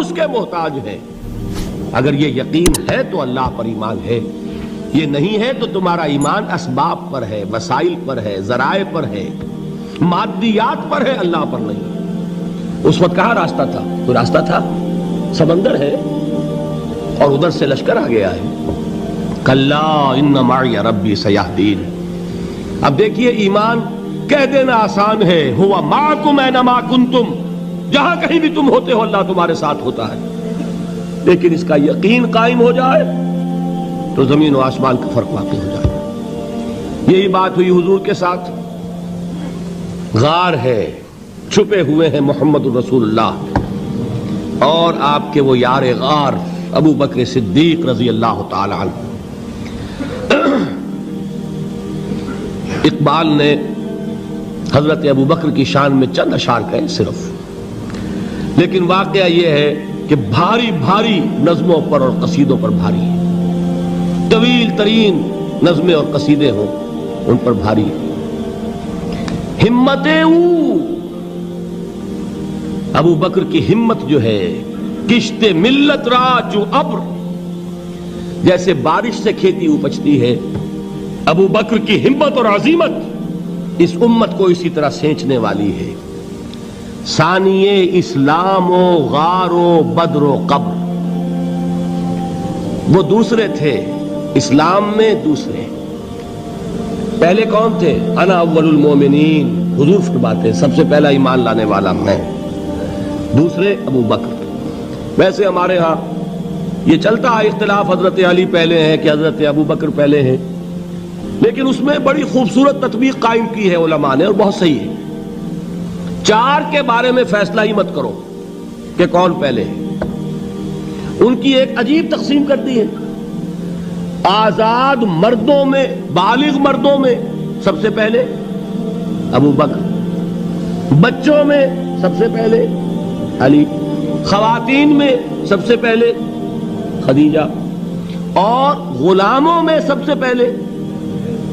اس کے محتاج ہیں. اگر یہ یقین ہے تو اللہ پر ایمان ہے، یہ نہیں ہے تو تمہارا ایمان اسباب پر ہے، وسائل پر ہے، ذرائع پر ہے، مادیات پر ہے، اللہ پر نہیں. اس وقت کہاں راستہ تھا؟ کوئی راستہ تھا؟ سمندر ہے اور ادھر سے لشکر آ گیا ہے. کلا ان معی ربی سیہدین. اب دیکھیے ایمان کہہ دینا آسان ہے، ہوا معکم اینما کنتم، جہاں کہیں بھی تم ہوتے ہو اللہ تمہارے ساتھ ہوتا ہے. لیکن اس کا یقین قائم ہو جائے تو زمین و آسمان کا فرق واقع ہو جائے. یہی بات ہوئی حضور کے ساتھ. غار ہے، چھپے ہوئے ہیں محمد الرسول اللہ اور آپ کے وہ یار غار ابو بکر صدیق رضی اللہ تعالی عنہ. اقبال نے حضرت ابو بکر کی شان میں چند اشعار کہے صرف، لیکن واقعہ یہ ہے کہ بھاری بھاری نظموں پر اور قصیدوں پر بھاری ہے. طویل ترین نظمیں اور قصیدے ہوں ان پر بھاری ہے. ہمت ابو بکر کی ہمت جو ہے، کشت ملت را جو ابر، جیسے بارش سے کھیتی اپجتی ہے، ابو بکر کی ہمت اور عزیمت اس امت کو اسی طرح سینچنے والی ہے. ثانیے اسلام و غار و بدر و قبر، وہ دوسرے تھے اسلام میں، دوسرے. پہلے کون تھے؟ انا اول المومنین، حضور فرماتے ہیں سب سے پہلا ایمان لانے والا میں. دوسرے ابو بکر. ویسے ہمارے ہاں یہ چلتا ہے اختلاف، حضرت علی پہلے ہیں کہ حضرت ابو بکر پہلے ہیں، لیکن اس میں بڑی خوبصورت تطبیق قائم کی ہے علماء نے اور بہت صحیح ہے. چار کے بارے میں فیصلہ ہی مت کرو کہ کون پہلے ہے. ان کی ایک عجیب تقسیم کر دی ہے. آزاد مردوں میں، بالغ مردوں میں سب سے پہلے ابو بکر، بچوں میں سب سے پہلے علی، خواتین میں سب سے پہلے خدیجہ، اور غلاموں میں سب سے پہلے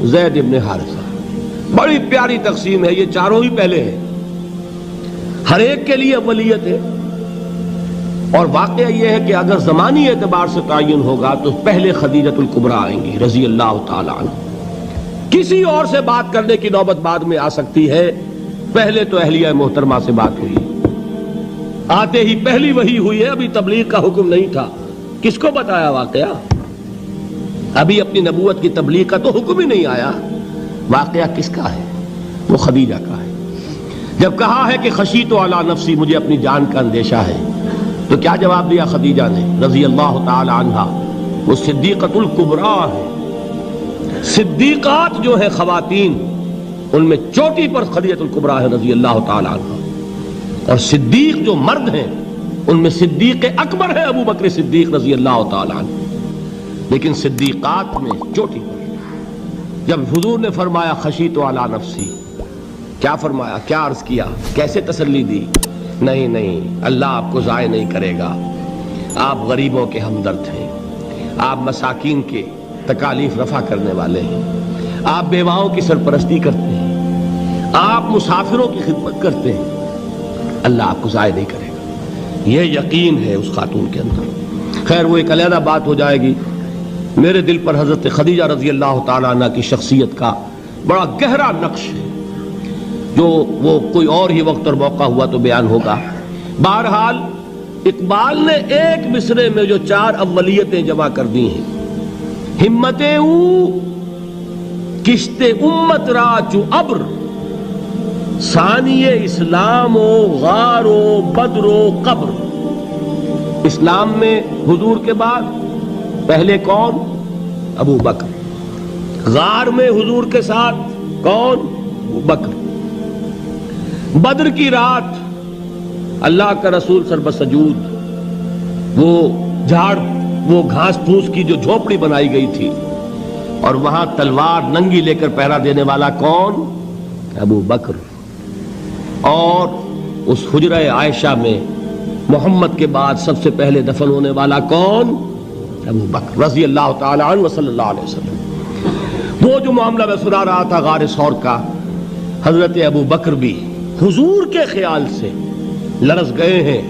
زید ابن حارثہ. بڑی پیاری تقسیم ہے. یہ چاروں ہی پہلے ہیں، ہر ایک کے لیے اولیت ہے. اور واقعہ یہ ہے کہ اگر زمانی اعتبار سے تعین ہوگا تو پہلے خدیجۃ الکبریٰ آئیں گی رضی اللہ تعالی عنہ. کسی اور سے بات کرنے کی نوبت بعد میں آ سکتی ہے، پہلے تو اہلیہ محترمہ سے بات ہوئی. آتے ہی پہلی وحی ہوئی ہے، ابھی تبلیغ کا حکم نہیں تھا. کس کو بتایا واقعہ؟ ابھی اپنی نبوت کی تبلیغ کا تو حکم ہی نہیں آیا. واقعہ کس کا ہے؟ وہ خدیجہ کا ہے. جب کہا ہے کہ خشیت علی نفسی، مجھے اپنی جان کا اندیشہ ہے، تو کیا جواب دیا خدیجہ نے رضی اللہ تعالی عنہا؟ وہ صدیقۃ الکبریٰ ہے. صدیقات جو ہیں خواتین، ان میں چوٹی پر خدیجۃ الکبریٰ ہے رضی اللہ تعالی عنہا. اور صدیق جو مرد ہیں ان میں صدیق اکبر ہے ابو بکر صدیق رضی اللہ تعالی عنہ. لیکن صدیقات میں چوٹی پر. جب حضور نے فرمایا خشیت علی نفسی، کیا فرمایا؟ کیا عرض کیا؟ کیسے تسلی دی؟ نہیں نہیں، اللہ آپ کو ضائع نہیں کرے گا. آپ غریبوں کے ہمدرد ہیں، آپ مساکین کے تکالیف رفع کرنے والے ہیں، آپ بیواؤں کی سرپرستی کرتے ہیں، آپ مسافروں کی خدمت کرتے ہیں. اللہ آپ کو ضائع نہیں کرے گا. یہ یقین ہے اس خاتون کے اندر. خیر وہ ایک علیحدہ بات ہو جائے گی. میرے دل پر حضرت خدیجہ رضی اللہ تعالیٰ عنہ کی شخصیت کا بڑا گہرا نقش ہے، جو وہ کوئی اور ہی وقت اور موقع ہوا تو بیان ہوگا. بہرحال اقبال نے ایک مصرے میں جو چار اولیتیں جمع کر دی ہیں، ہمتیں او کشت امت را چو ابر، ثانی اسلام و غار و بدر و قبر. اسلام میں حضور کے بعد پہلے کون؟ ابو بکر. غار میں حضور کے ساتھ کون؟ ابو بکر. بدر کی رات اللہ کا رسول سربسجود، وہ جھاڑ، وہ گھاس پھوس کی جو جھوپڑی بنائی گئی تھی، اور وہاں تلوار ننگی لے کر پہرا دینے والا کون؟ ابو بکر. اور اس حجرہ عائشہ میں محمد کے بعد سب سے پہلے دفن ہونے والا کون؟ ابو بکر رضی اللہ تعالی عنہ وصلی اللہ علیہ وسلم. وہ جو معاملہ میں سنا رہا تھا غار ثور کا، حضرت ابو بکر بھی حضور کے خیال سے لرز گئے ہیں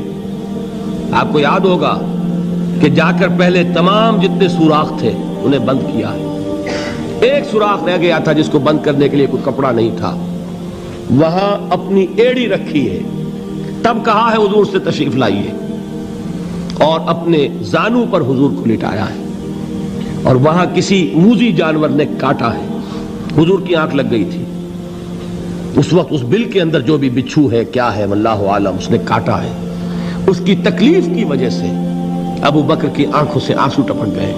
آپ کو یاد ہوگا کہ جا کر پہلے تمام جتنے سوراخ تھے انہیں بند کیا ہے، ایک سوراخ رہ گیا تھا جس کو بند کرنے کے لیے کوئی کپڑا نہیں تھا، وہاں اپنی ایڑی رکھی ہے، تب کہا ہے حضور سے تشریف لائیے، اور اپنے زانو پر حضور کو لٹایا ہے، اور وہاں کسی موذی جانور نے کاٹا ہے، حضور کی آنکھ لگ گئی تھی، اس وقت اس بل کے اندر جو بھی بچھو ہے کیا ہے واللہ عالم اس نے کاٹا ہے، اس کی تکلیف کی وجہ سے ابو بکر کی آنکھوں سے آنسو ٹپک گئے،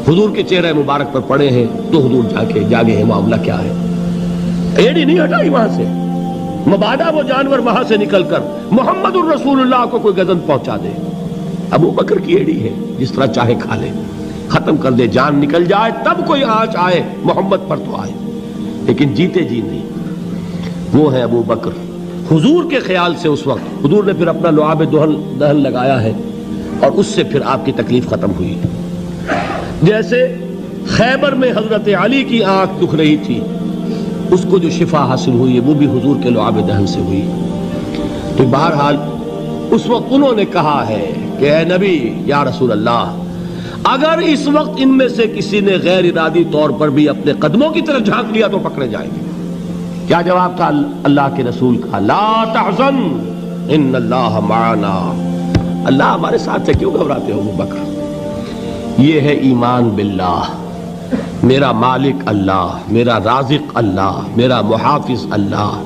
حضور کے چہرے مبارک پر پڑے ہیں، تو حضور جاگے ہیں معاملہ کیا ہے، ایڑی نہیں ہٹائی وہاں سے، مبادا وہ جانور وہاں سے نکل کر محمد الرسول اللہ کو کوئی گزن پہنچا دے، ابو بکر کی ایڑی ہے، جس طرح چاہے کھا لے، ختم کر دے، جان نکل جائے تب کوئی آنچ آئے محمد پر تو آئے، لیکن جیتے جی نہیں، وہ ہے ابو بکر۔ حضور کے خیال سے اس وقت حضور نے پھر اپنا لعاب دہن لگایا ہے، اور اس سے پھر آپ کی تکلیف ختم ہوئی، جیسے خیبر میں حضرت علی کی آنکھ دکھ رہی تھی، اس کو جو شفا حاصل ہوئی ہے وہ بھی حضور کے لعاب دہن سے ہوئی۔ تو بہرحال اس وقت انہوں نے کہا ہے کہ اے نبی یا رسول اللہ، اگر اس وقت ان میں سے کسی نے غیر ارادی طور پر بھی اپنے قدموں کی طرف جھانک لیا تو پکڑے جائیں گے۔ کیا جواب تھا اللہ کے رسول کا؟ لا تحزن ان اللہ معنا، اللہ ہمارے ساتھ ہے، کیوں گھبراتے ہو ابو بکر؟ یہ ہے ایمان باللہ، میرا مالک اللہ، میرا رازق اللہ، میرا محافظ اللہ،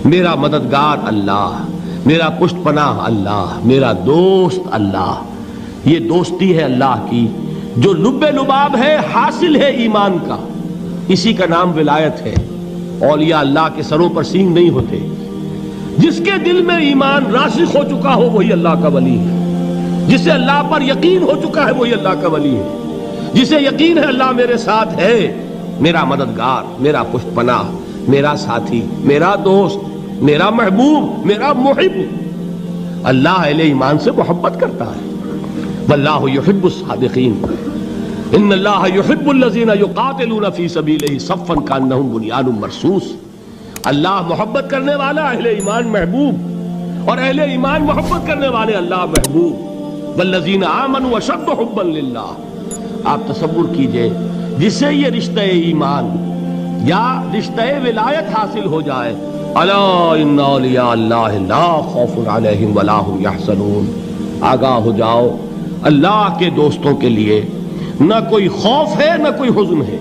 میرا مددگار اللہ، میرا پشت پناہ اللہ، میرا دوست اللہ۔ یہ دوستی ہے اللہ کی جو لب لباب ہے، حاصل ہے ایمان کا، اسی کا نام ولایت ہے۔ اولیاء اللہ کے سروں پر سینگ نہیں ہوتے، جس کے دل میں ایمان راسخ ہو چکا ہو وہی اللہ کا ولی ہے، جسے اللہ پر یقین ہو چکا ہے وہی اللہ کا ولی ہے، جسے یقین ہے اللہ میرے ساتھ ہے، میرا مددگار، میرا پشت پناہ، میرا ساتھی، میرا دوست، میرا محبوب، میرا محب۔ اللہ اہل ایمان سے محبت کرتا ہے، واللہ یحب الصادقین، ان اللہ یحب الذین یقاتلون فی سبیلہ صفا کانہم بنیان مرصوص۔ اللہ محبت کرنے والا، اہل ایمان محبوب، اور اہل ایمان محبت کرنے والے اللہ محبوب۔ والذین آمنوا اشد حبا للہ۔ آپ تصور کیجئے جسے یہ رشتہ ایمان یا رشتہ ولایت حاصل ہو جائے، الا ان اولیاء اللہ لا خوف علیہم ولا هم یحزنون، آگاہ ہو جاؤ، اللہ کے دوستوں کے لیے نہ کوئی خوف ہے نہ کوئی حزن ہے۔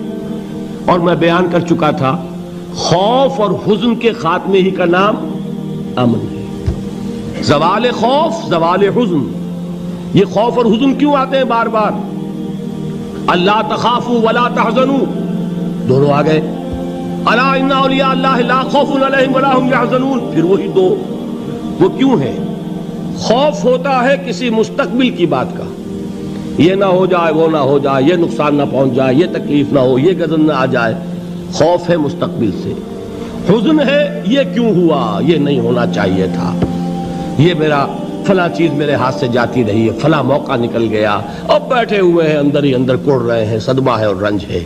اور میں بیان کر چکا تھا، خوف اور حزن کے خاتمے ہی کا نام امن ہے۔ زوال خوف، زوال حزن، یہ خوف اور حزن کیوں آتے ہیں بار بار؟ اللہ تخافوا ولا تحزنوا، دونوں آ گئے، الا ان اولیاء اللہ لا خوف علیہم ولا هم یحزنون، پھر وہی دو۔ وہ کیوں ہے؟ خوف ہوتا ہے کسی مستقبل کی بات کا، یہ نہ ہو جائے، وہ نہ ہو جائے، یہ نقصان نہ پہنچ جائے، یہ تکلیف نہ ہو، یہ غضب نہ آ جائے، خوف ہے مستقبل سے۔ حزن ہے یہ کیوں ہوا، یہ نہیں ہونا چاہیے تھا، یہ میرا فلاں چیز میرے ہاتھ سے جاتی رہی ہے، فلاں موقع نکل گیا، اب بیٹھے ہوئے ہیں اندر ہی اندر کڑ رہے ہیں، صدمہ ہے اور رنج ہے۔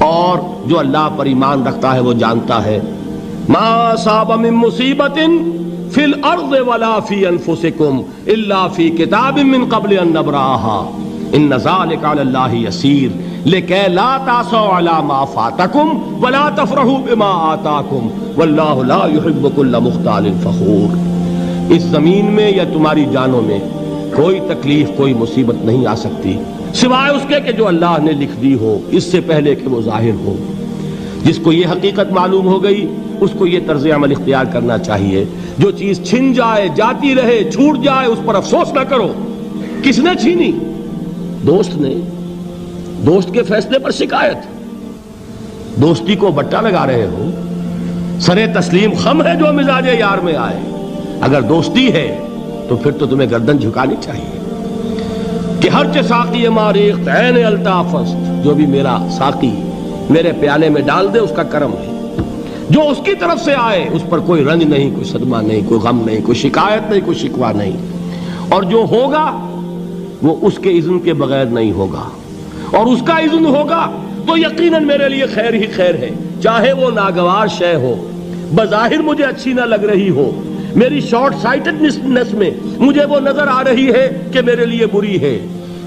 اور جو اللہ پر ایمان رکھتا ہے وہ جانتا ہے ما اصاب من مصیبت فی الارض ولا فی انفسکم الا فی کتاب من قبل ان نبرأها ان ذلک علی اللہ یسیر لکی لا تعصوا علی ما فاتکم ولا تفرحوا بما آتاکم واللہ لا یحب کل مختال فخور۔ اس زمین میں یا تمہاری جانوں میں کوئی تکلیف، کوئی مصیبت نہیں آ سکتی سوائے اس کے کہ جو اللہ نے لکھ دی ہو، اس سے پہلے کہ وہ ظاہر ہو۔ جس کو یہ حقیقت معلوم ہو گئی اس کو یہ طرز عمل اختیار کرنا چاہیے، جو چیز چھن جائے، جاتی رہے، چھوٹ جائے، اس پر افسوس نہ کرو۔ کس نے چھینی؟ دوست نے۔ دوست کے فیصلے پر شکایت، دوستی کو بٹا لگا رہے ہو، سرے تسلیم خم ہے جو مزاج یار میں آئے۔ اگر دوستی ہے تو پھر تو تمہیں گردن جھکانی چاہیے کہ ہر چہ ساقی ماریخت عین الطافست، جو بھی میرا ساقی میرے پیالے میں ڈال دے اس کا کرم ہے، جو اس کی طرف سے آئے اس پر کوئی رنج نہیں، کوئی صدمہ نہیں، کوئی غم نہیں، کوئی شکایت نہیں، کوئی شکوہ نہیں، اور جو ہوگا وہ اس کے اذن کے بغیر نہیں ہوگا، اور اس کا اذن ہوگا تو یقیناً میرے لیے خیر ہی خیر ہے، چاہے وہ ناگوار شے ہو، بظاہر مجھے اچھی نہ لگ رہی ہو، میری شارٹ سائٹڈنس میں مجھے وہ نظر آ رہی ہے کہ میرے لیے بری ہے،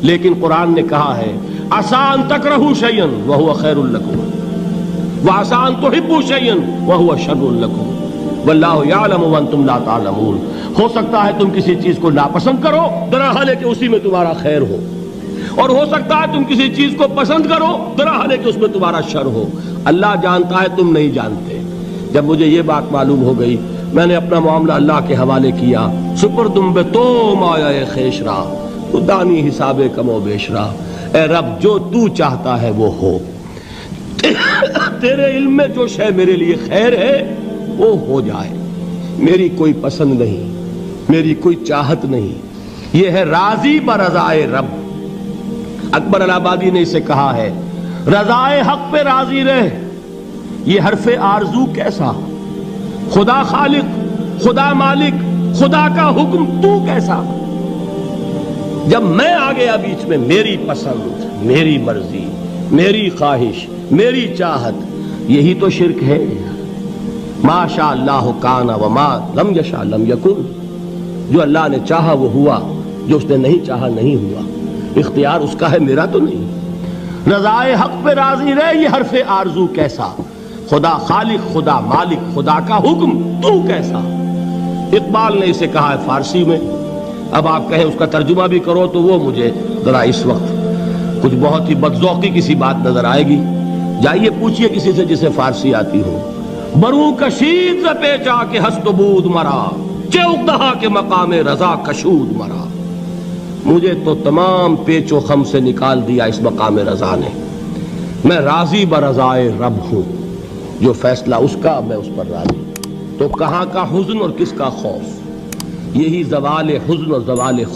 لیکن قرآن نے کہا ہے عسیٰ ان تکرہوا شیئا وہو خیر لکم وعسیٰ ان تحبوا شیئا وہو شر لکم واللہ یعلم وانتم لا تعلمون۔ ہو سکتا ہے تم کسی چیز کو ناپسند کرو درحال ہے کہ اسی میں تمہارا خیر ہو، اور ہو سکتا ہے تم کسی چیز کو پسند کرو درحال ہے کہ اس میں تمہارا شر ہو۔ اللہ جانتا ہے، تم نہیں جانتے۔ جب مجھے یہ بات معلوم ہو گئی، میں نے اپنا معاملہ اللہ کے حوالے کیا۔ سپردم بے تو مایا خیش را تو دانی حساب کم و بیش را۔ اے رب، جو تو چاہتا ہے وہ ہو، تیرے علم میں جو شے میرے لیے خیر ہے وہ ہو جائے، میری کوئی پسند نہیں، میری کوئی چاہت نہیں، یہ ہے راضی برضائے رب۔ اکبر الہ آبادی نے اسے کہا ہے رضائے حق پہ راضی رہ، یہ حرف آرزو کیسا، خدا خالق، خدا مالک، خدا کا حکم تو کیسا۔ جب میں آ گیا بیچ میں، میری پسند، میری مرضی، میری خواہش، میری چاہت، یہی تو شرک ہے۔ ما شاء اللہ کان وما لم یشاء لم یکن، جو اللہ نے چاہا وہ ہوا، جو اس نے نہیں چاہا نہیں ہوا، اختیار اس کا ہے، میرا تو نہیں۔ رضائے حق پہ راضی رہ، یہ حرف آرزو کیسا، خدا خالق، خدا مالک، خدا کا حکم تو کیسا۔ اقبال نے اسے کہا ہے فارسی میں، اب آپ کہیں اس کا ترجمہ بھی کرو تو وہ مجھے ذرا اس وقت کچھ بہت ہی بدذوقی کسی بات نظر آئے گی۔ جائیے پوچھئے کسی سے جسے فارسی آتی ہو۔ برو کشید ز پیچا کے ہست و بود مرا، چے اقدہا کے مقام رضا کشود مرا۔ مجھے تو تمام پیچ و خم سے نکال دیا اس مقام رضا نے، میں راضی برضائے رب ہوں، جو فیصلہ اس کا میں اس پر راضی۔ تو کہاں کا حزن اور کس کا خوف، یہی زوال حزن اور زوال خوف